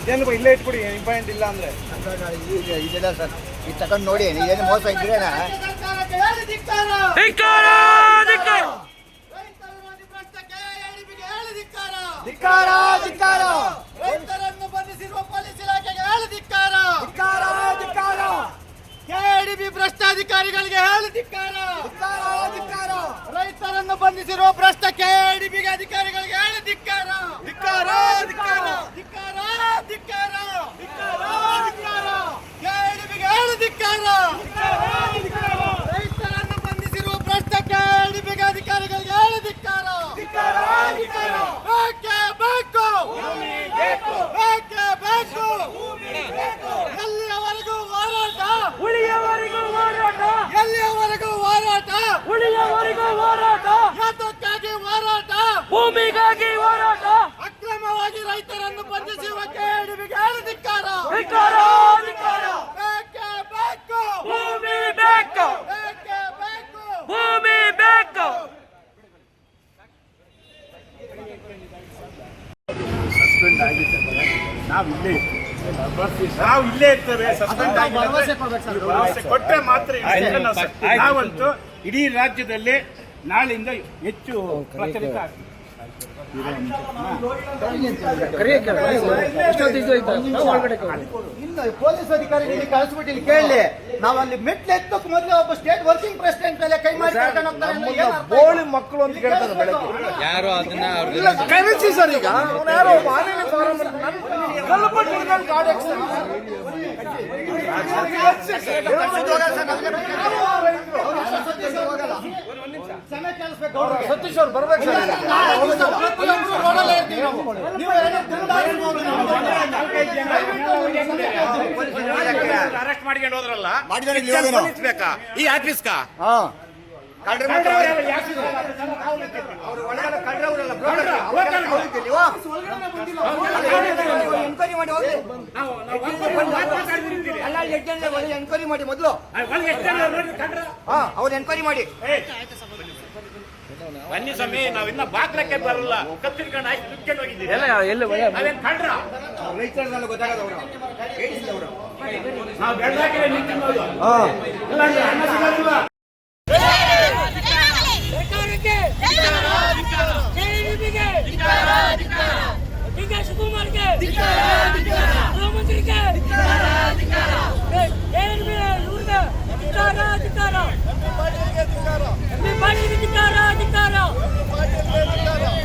ಇದೇನು ಇಲ್ಲೇ ಇಟ್ಬಿಡಿ ಇಂಪಾಯಿಂಟ್ ಇಲ್ಲ ಅಂದ್ರೆ ಇದೆಲ್ಲ ಸರ್ ಇದು ತಗೊಂಡು ನೋಡಿ ಏನು ಮೋಸ ಇದ್ರೆ ರೈತರನ್ನು ಬಂಧಿಸಿರುವ ಪೊಲೀಸ್ ಇಲಾಖೆಗೆ ಧಿಕ್ಕಾರ. ಕೆಡಿಬಿ ಭ್ರಷ್ಟಾಧಿಕಾರಿಗಳಿಗೆ ಧಿಕ್ಕಾರ. ರೈತರನ್ನು ಬಂಧಿಸಿರುವ ಭ್ರಷ್ಟ ಕೆಡಿಬಿಗೆ ಅಧಿಕಾರಿಗಳಿಗೆ ಧಿಕ್ಕಾರ. ಕೆಡಿಬಿಗೆ ಧಿಕ್ಕಾರ. ರೈತರನ್ನು ಬಂಧಿಸಿರುವ ಭ್ರಷ್ಟ ಕೆಡಿಬಿಗೆ ಅಧಿಕಾರಿಗಳಿಗೆ ಧಿಕ್ಕಾರ. ಯಾತಕ್ಕಾಗಿ ಹೋರಾಟ? ಭೂಮಿಗಾಗಿ ಹೋರಾಟ. ಅಕ್ರಮವಾಗಿ ರೈತರನ್ನು ಬಂಧಿಸುವ ಕೆಡಿಬಿಗೆ ಧಿಕ್ಕಾರ. ಭೂಮಿ ಬೇಕು. ಸಸ್ಪೆಂಡ್ ಆಗಿದೆ. ನಾವು ಇಲ್ಲೇ ಇರ್ತೇವೆ. ಸಸ್ಪೆಂಡ್ ಭರವಸೆ ಕೊಟ್ಟರೆ ಮಾತ್ರ ನಾವಂತೂ ಇಡೀ ರಾಜ್ಯದಲ್ಲಿ ನಾಳೆಯಿಂದ ಹೆಚ್ಚು ಪ್ರಚಲಿತ ಆಗ್ತದೆ. ಪೊಲೀಸ್ ಅಧಿಕಾರಿಗಳಿಗೆ ಕಳಿಸ್ಬಿಟ್ಟು ಇಲ್ಲಿ ಕೇಳಿ ನಾವು ಅಲ್ಲಿ ಮೆಟ್ಲು ಎತ್ತಕ್ಕೆ ಮೊದಲು ಒಬ್ಬ ಸ್ಟೇಟ್ ವರ್ಕಿಂಗ್ ಪ್ರೆಸಿಡೆಂಟ್ ಮೇಲೆ ಕೈ ಮಾಡಿ ಬೋಳಿ ಮಕ್ಕಳು ಅಂತ ಕೇಳ್ತಾರೆ ಬೆಳಗ್ಗೆ. ಯಾರು ಅದನ್ನ ಕರೆಸಿ ಸರ್ ಈಗ ಯಾರೋ ಸತೀಶ್ ಅವ್ರು ಬರ್ಬೇಕು. ಅರೆಸ್ಟ್ ಮಾಡ್ಕೊಂಡು ಹೋದ್ರಲ್ಲ ಈ ಆಫೀಸ್ಕಾ ಎನ್ಕ್ವೈರಿ ಮಾಡಿ ಮೊದಲು ಅವ್ರು ಎನ್ಕ್ವೈರಿ ಮಾಡಿ. ಬನ್ನಿ ಸ್ವಾಮಿ, ನಾವಿನ್ನ ಬಾಕ್ಲಕ್ಕೆ ಬರಲ್ಲ. ಕತ್ತಿರ್ಕೊಂಡು ಆಯ್ತು ನುಗ್ಕೊಂಡು ಹೋಗಿದ್ದೀವಿ. ನಾವು ಬೆಳಗಾಕಿಗೆ ನಿಂತಿರೋದು.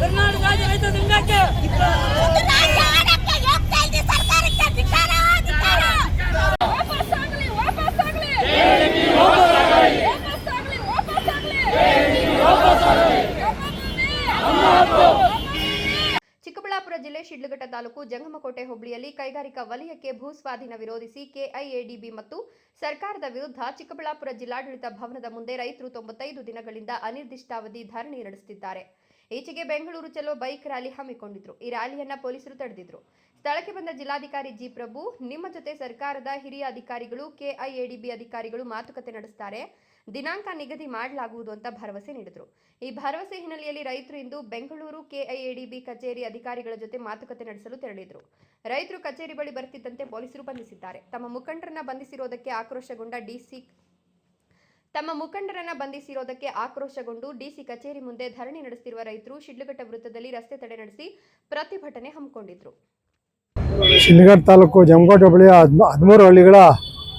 ಕರ್ನಾಟಕ ರಾಜ್ಯ ರೈತ ಸಂಘಕ್ಕೆ ಚಿಕ್ಕಬಳ್ಳಾಪುರ ಜಿಲ್ಲೆ ಶಿಡ್ಲಘಟ್ಟ ತಾಲೂಕು ಜಂಗಮಕೋಟೆ ಹೋಬಳಿಯಲ್ಲಿ ಕೈಗಾರಿಕಾ ವಲಯಕ್ಕೆ ಭೂಸ್ವಾಧೀನ ವಿರೋಧಿಸಿ ಕೆಐಎಡಿಬಿ ಮತ್ತು ಸರ್ಕಾರದ ವಿರುದ್ಧ ಚಿಕ್ಕಬಳ್ಳಾಪುರ ಜಿಲ್ಲಾಡಳಿತ ಭವನದ ಮುಂದೆ ರೈತರು 95 ದಿನಗಳಿಂದ ಅನಿರ್ದಿಷ್ಟಾವಧಿ ಧರಣಿ ನಡೆಸುತ್ತಿದ್ದಾರೆ. ಈಚೆಗೆ ಬೆಂಗಳೂರು ಚಲೋ ಬೈಕ್ ರ್ಯಾಲಿ ಹಮ್ಮಿಕೊಂಡಿದ್ರು. ಈ ರ್ಯಾಲಿಯನ್ನ ಪೊಲೀಸರು ತಡೆದಿದ್ರು. ಸ್ಥಳಕ್ಕೆ ಬಂದ ಜಿಲ್ಲಾಧಿಕಾರಿ ಜಿ ಪ್ರಭು, ನಿಮ್ಮ ಜೊತೆ ಸರ್ಕಾರದ ಹಿರಿಯ ಅಧಿಕಾರಿಗಳು, ಕೆಐಎಡಿಬಿ ಅಧಿಕಾರಿಗಳು ಮಾತುಕತೆ ನಡೆಸುತ್ತಾರೆ, ದಿನಾಂಕ ನಿಗದಿ ಮಾಡಲಾಗುವುದು ಅಂತ ಭರವಸೆ ನೀಡಿದರು. ಈ ಭರವಸೆ ಹಿನ್ನೆಲೆಯಲ್ಲಿ ರೈತರು ಇಂದು ಬೆಂಗಳೂರು ಕೆಐಎಡಿಬಿ ಕಚೇರಿ ಅಧಿಕಾರಿಗಳ ಜೊತೆ ಮಾತುಕತೆ ನಡೆಸಲು ತೆರಳಿದ್ರು. ರೈತರು ಕಚೇರಿ ಬಳಿ ಬರ್ತಿದ್ದಂತೆ ಪೊಲೀಸರು ಬಂಧಿಸಿದ್ದಾರೆ. ತಮ್ಮ ಮುಖಂಡರನ್ನ ಬಂಧಿಸಿರೋದಕ್ಕೆ ಆಕ್ರೋಶಗೊಂಡು ಡಿಸಿ ಕಚೇರಿ ಮುಂದೆ ಧರಣಿ ನಡೆಸುತ್ತಿರುವ ರೈತರು ಶಿಡ್ಲಘಟ್ಟ ವೃತ್ತದಲ್ಲಿ ರಸ್ತೆ ತಡೆ ನಡೆಸಿ ಪ್ರತಿಭಟನೆ ಹಮ್ಮಿಕೊಂಡಿದ್ರು. ಶಿಡ್ಲಘಟ್ಟ ತಾಲೂಕು ಜಂಗಮಕೋಟೆ ಹೋಬಳಿಯ 13 ಹಳ್ಳಿಗಳ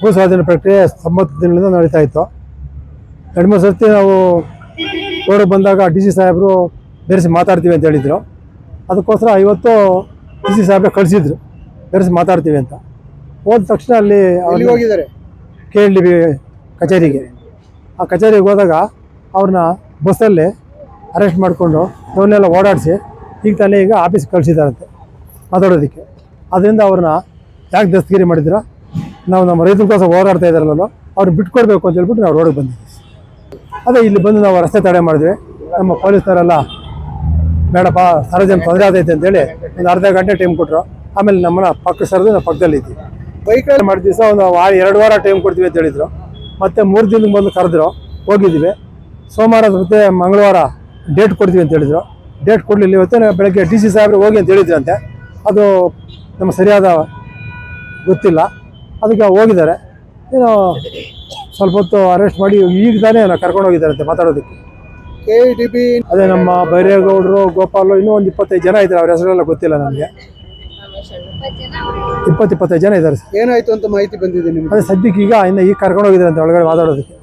ಭೂ ಸ್ವಾಧೀನ ಪ್ರಕ್ರಿಯೆ 90 ದಿನಗಳಿಂದ ನಡೀತಾ ಇತ್ತು. 2-3 ಸರ್ತಿ ನಾವು ರೋಡ್ ಬಂದಾಗ ಡಿ ಸಿ ಸಾಹೇಬರು ಬೆರೆಸಿ ಮಾತಾಡ್ತೀವಿ ಅಂತ ಹೇಳಿದರು. ಅದಕ್ಕೋಸ್ಕರ ಇವತ್ತು ಡಿ ಸಿ ಸಾಹೇಬ್ರೆ ಕಳಿಸಿದ್ರು ಬೆರೆಸಿ ಮಾತಾಡ್ತೀವಿ ಅಂತ. ಹೋದ ತಕ್ಷಣ ಅಲ್ಲಿ ಹೋಗಿದ್ದಾರೆ KLDB ಕಚೇರಿಗೆ. ಆ ಕಚೇರಿಗೆ ಹೋದಾಗ ಅವ್ರನ್ನ ಬಸ್ಸಲ್ಲಿ ಅರೆಸ್ಟ್ ಮಾಡಿಕೊಂಡು ಅವನ್ನೆಲ್ಲ ಓಡಾಡಿಸಿ ಈಗ ಆಫೀಸ್ಗೆ ಕಳಿಸಿದ್ದಾರಂತೆ ಮಾತಾಡೋದಕ್ಕೆ. ಅದರಿಂದ ಅವ್ರನ್ನ ಯಾಕೆ ದಸ್ತಗಿರಿ ಮಾಡಿದ್ರು, ನಾವು ನಮ್ಮ ರೈತರಿಗೋಸ್ಕರ ಹೋರಾಡ್ತಾ ಇದ್ದಾರಲ್ಲ ಅವ್ರು ಬಿಟ್ಕೊಡ್ಬೇಕು ಅಂತ ಹೇಳ್ಬಿಟ್ಟು ನಾವು ರೋಡಿಗೆ ಬಂದಿದ್ವಿ. ಅದೇ ಇಲ್ಲಿ ಬಂದು ನಾವು ರಸ್ತೆ ತಡೆ ಮಾಡಿದ್ವಿ. ನಮ್ಮ ಪೊಲೀಸರೆಲ್ಲ ಬೇಡಪ್ಪ ಸಾರ್ವಜನಿಕ ತೊಂದರೆ ಆದೈತೆ ಅಂತೇಳಿ ಒಂದು ಅರ್ಧ ಗಂಟೆ ಟೈಮ್ ಕೊಟ್ಟರು. ಆಮೇಲೆ ನಮ್ಮನ್ನ ಪಕ್ಕ ಸರಿದು ನಾವು ಪಕ್ಕದಲ್ಲಿ ಇದ್ವಿ. ಬೈಕಲ್ಲಿ ಮಾಡಿದ ದಿವಸ ಒಂದು 2 ವಾರ ಟೈಮ್ ಕೊಡ್ತೀವಿ ಅಂತ ಹೇಳಿದರು. ಮತ್ತು 3 ದಿನದ ಮೊದಲು ಕರೆದ್ರು, ಹೋಗಿದ್ವಿ. ಸೋಮವಾರ ಮತ್ತು ಮಂಗಳವಾರ ಡೇಟ್ ಕೊಡ್ತೀವಿ ಅಂತ ಹೇಳಿದರು. ಡೇಟ್ ಕೊಡಲಿಲ್ಲ. ಇವತ್ತು ಬೆಳಗ್ಗೆ ಡಿ ಸಿ ಸಾಹೇಬ್ರು ಹೋಗಿ ಅಂತ ಹೇಳಿದ್ರಂತೆ. ಅದು ನಮ್ಮ ಸರಿಯಾದ ಗೊತ್ತಿಲ್ಲ. ಅದಕ್ಕೆ ಹೋಗಿದ್ದಾರೆ, ಏನೋ ಸ್ವಲ್ಪ ಹೊತ್ತು ಅರೆಸ್ಟ್ ಮಾಡಿ ಈಗ ತಾನೇ ಕರ್ಕೊಂಡು ಹೋಗಿದ್ದಾರಂತೆ ಮಾತಾಡೋದಕ್ಕೆ. KDB ಅದೇ ನಮ್ಮ ಬೈರೇಗೌಡರು, ಗೋಪಾಲು, ಇನ್ನೂ ಒಂದು 25 ಜನ ಇದ್ದಾರೆ. ಅವ್ರ ಹೆಸರೆಲ್ಲ ಗೊತ್ತಿಲ್ಲ ನನಗೆ. 20-25 ಜನ ಇದ್ದಾರೆ ಸರ್. ಏನಾಯ್ತು ಅಂತ ಮಾಹಿತಿ ಬಂದಿದೆ ನಿಮ್ಗೆ? ಅದೇ ಸದ್ಯಕ್ಕೆ ಈಗ ಕರ್ಕೊಂಡು ಹೋಗಿದ್ದಾರೆ ಅಂತ ಒಳಗಡೆ ಮಾತಾಡೋದಕ್ಕೆ.